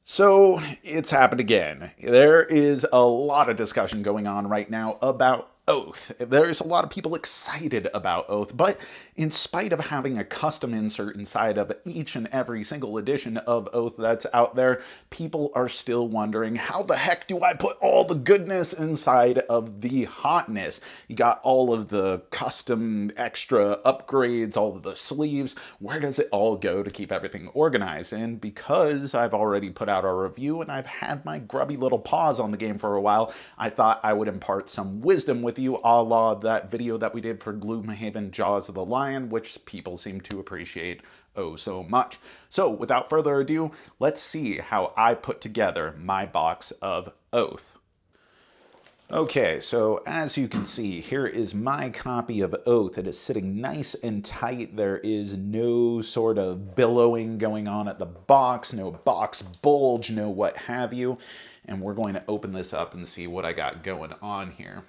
So it's happened again. There is a lot of discussion going on right now about Oath. There's a lot of people excited about Oath, but in spite of having a custom insert inside of each and every single edition of Oath that's out there, people are still wondering, how the heck do I put all the goodness inside of the hotness? You got all of the custom extra upgrades, all of the sleeves. Where does it all go to keep everything organized? And because I've already put out our review and I've had my grubby little paws on the game for a while, I thought I would impart some wisdom with you, a la that video that we did for Gloomhaven Jaws of the Lion, which people seem to appreciate oh so much. So without further ado, let's see how I put together my box of Oath. Okay, so as you can see, here is my copy of Oath. It is sitting nice and tight. There is no sort of billowing going on at the box, no box bulge, no what have you. And we're going to open this up and see what I got going on here.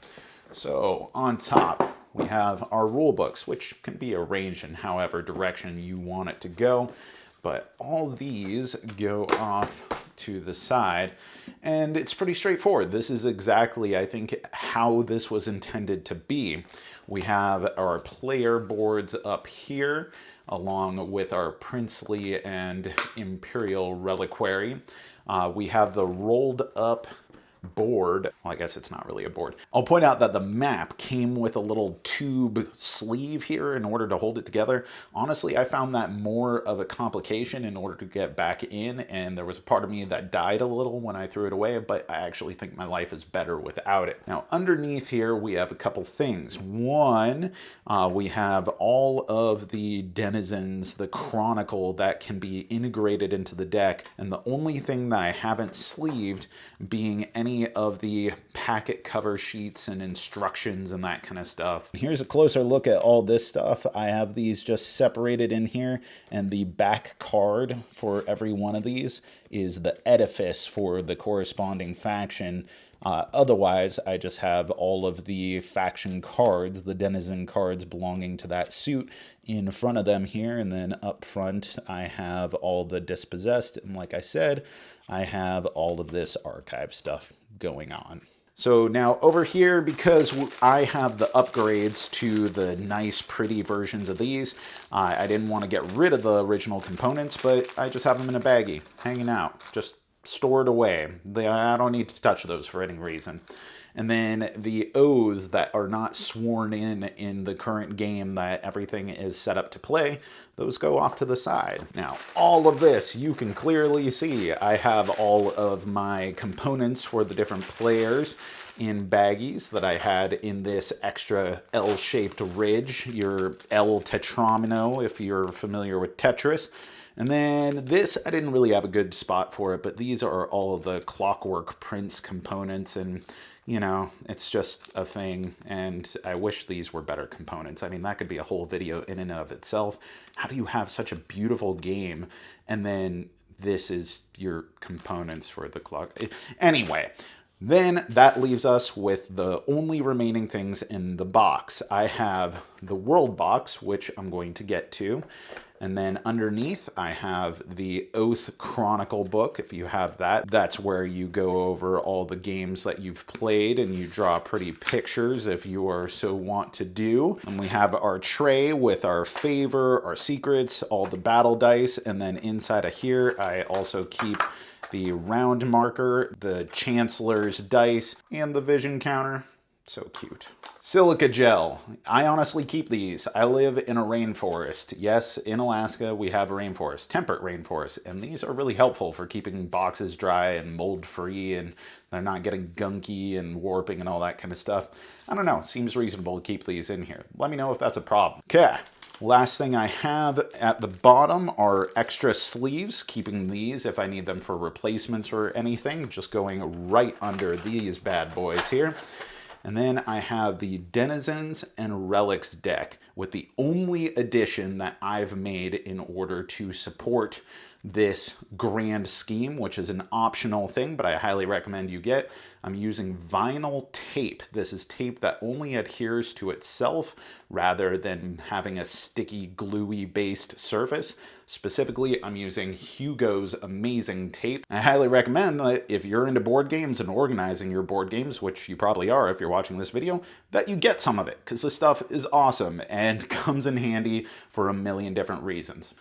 So on top, we have our rule books, which can be arranged in however direction you want it to go. But all these go off to the side, and it's pretty straightforward. This is exactly, I think, how this was intended to be. We have our player boards up here, along with our princely and imperial reliquary. We have the rolled up board. Well, I guess it's not really a board. I'll point out that the map came with a little tube sleeve here in order to hold it together. Honestly, I found that more of a complication in order to get back in, and there was a part of me that died a little when I threw it away, but I actually think my life is better without it. Now, underneath here, we have a couple things. One, we have all of the denizens, the chronicle that can be integrated into the deck, and the only thing that I haven't sleeved being any of the packet cover sheets and instructions and that kind of stuff. Here's a closer look at all this stuff. I have these just separated in here, and the back card for every one of these is the edifice for the corresponding faction. Otherwise, I just have all of the faction cards, the denizen cards belonging to that suit in front of them here, and then up front I have all the dispossessed, and like I said, I have all of this archive stuff going on. So now over here, because I have the upgrades to the nice pretty versions of these, I didn't want to get rid of the original components, but I just have them in a baggie, hanging out, just stored away. I don't need to touch those for any reason. And then the O's that are not sworn in the current game that everything is set up to play, those go off to the side. Now, all of this, you can clearly see I have all of my components for the different players in baggies that I had in this extra L-shaped ridge, your L tetromino if you're familiar with Tetris. And then this, I didn't really have a good spot for it, but these are all of the Clockwork Prince components, and you know, it's just a thing, and I wish these were better components. I mean, that could be a whole video in and of itself. How do you have such a beautiful game, and then this is your components for the clock? Anyway, then that leaves us with the only remaining things in the box. I have the world box, which I'm going to get to. And then underneath, I have the Oath Chronicle book. If you have that, that's where you go over all the games that you've played and you draw pretty pictures if you are so want to do. And we have our tray with our favor, our secrets, all the battle dice. And then inside of here, I also keep the round marker, the Chancellor's dice, and the vision counter. So cute. Silica gel. I honestly keep these. I live in a rainforest. Yes, in Alaska we have a rainforest, temperate rainforest, and these are really helpful for keeping boxes dry and mold free, and they're not getting gunky and warping and all that kind of stuff. I don't know, seems reasonable to keep these in here. Let me know if that's a problem. Okay. Last thing I have at the bottom are extra sleeves, keeping these if I need them for replacements or anything, just going right under these bad boys here. And then I have the Denizens and Relics deck with the only addition that I've made in order to support this grand scheme, which is an optional thing, but I highly recommend you get. I'm using vinyl tape. This is tape that only adheres to itself rather than having a sticky, gluey based surface. Specifically, I'm using Hugo's amazing tape. I highly recommend that if you're into board games and organizing your board games, which you probably are if you're watching this video, that you get some of it, because this stuff is awesome and comes in handy for a million different reasons.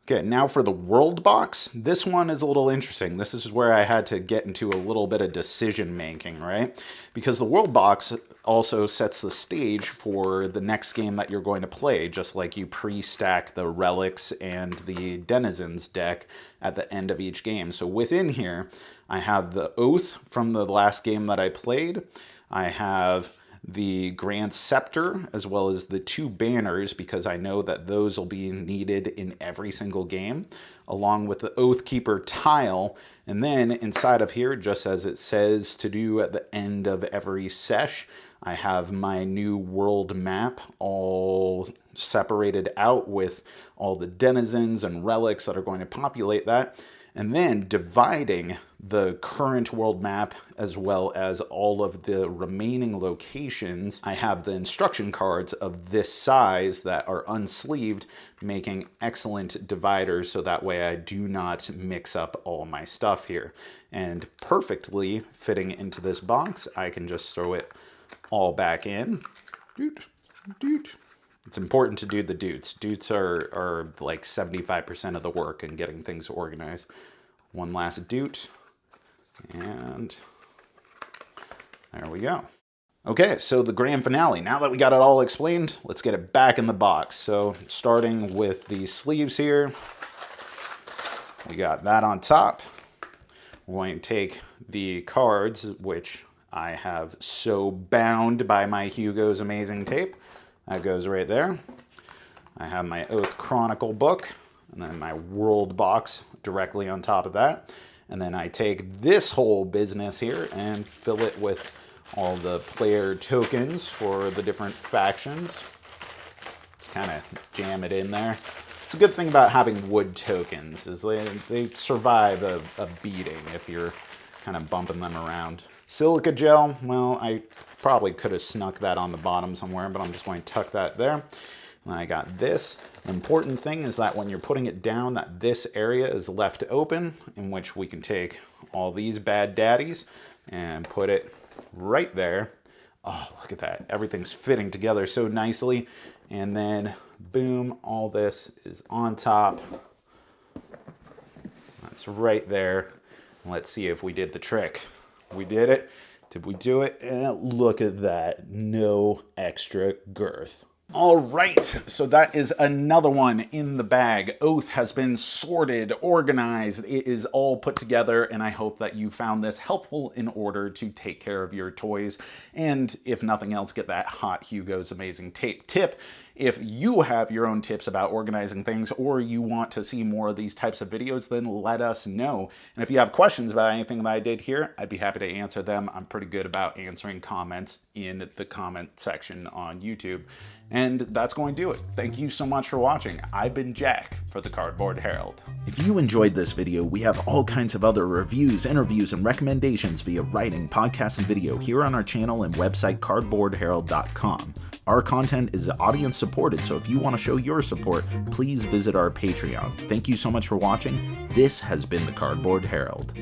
Okay, now for the world box. This one is a little interesting. This is where I had to get into a little bit of decision making, right? Because the world box also sets the stage for the next game that you're going to play, just like you pre-stack the relics and the denizens deck at the end of each game. So within here, I have the oath from the last game that I played. I have the Grand Scepter, as well as the 2 banners, because I know that those will be needed in every single game, along with the Oathkeeper tile. And then inside of here, just as it says to do at the end of every sesh, I have my new world map all separated out with all the denizens and relics that are going to populate that. And then dividing the current world map as well as all of the remaining locations, I have the instruction cards of this size that are unsleeved, making excellent dividers so that way I do not mix up all my stuff here. And perfectly fitting into this box, I can just throw it all back in. It's important to do the doots. Doots are like 75% of the work in getting things organized. One last doot, and there we go. Okay, so the grand finale. Now that we got it all explained, let's get it back in the box. So starting with the sleeves here, we got that on top. We're going to take the cards, which I have so bound by my Hugo's amazing tape. That goes right there. I have my Oath Chronicle book, and then my world box directly on top of that. And then I take this whole business here and fill it with all the player tokens for the different factions. Just kind of jam it in there. It's a good thing about having wood tokens is they survive a beating if you're kind of bumping them around. Silica gel, well, I probably could have snuck that on the bottom somewhere, but I'm just going to tuck that there. And I got this. The important thing is that when you're putting it down, that this area is left open, in which we can take all these bad daddies and put it right there. Oh, look at that. Everything's fitting together so nicely. And then, boom, all this is on top. That's right there. Let's see if we did the trick. We did it. Did we do it? Look at that. No extra girth. All right, so that is another one in the bag. Oath has been sorted, organized, it is all put together, and I hope that you found this helpful in order to take care of your toys, and if nothing else, get that hot Hugo's amazing tape tip. If you have your own tips about organizing things, or you want to see more of these types of videos, then let us know. And if you have questions about anything that I did here, I'd be happy to answer them. I'm pretty good about answering comments in the comment section on YouTube. And that's going to do it. Thank you so much for watching. I've been Jack for the Cardboard Herald. If you enjoyed this video, we have all kinds of other reviews, interviews, and recommendations via writing, podcast, and video here on our channel and website cardboardherald.com. Our content is audience supported, so if you want to show your support, please visit our Patreon. Thank you so much for watching. This has been the Cardboard Herald.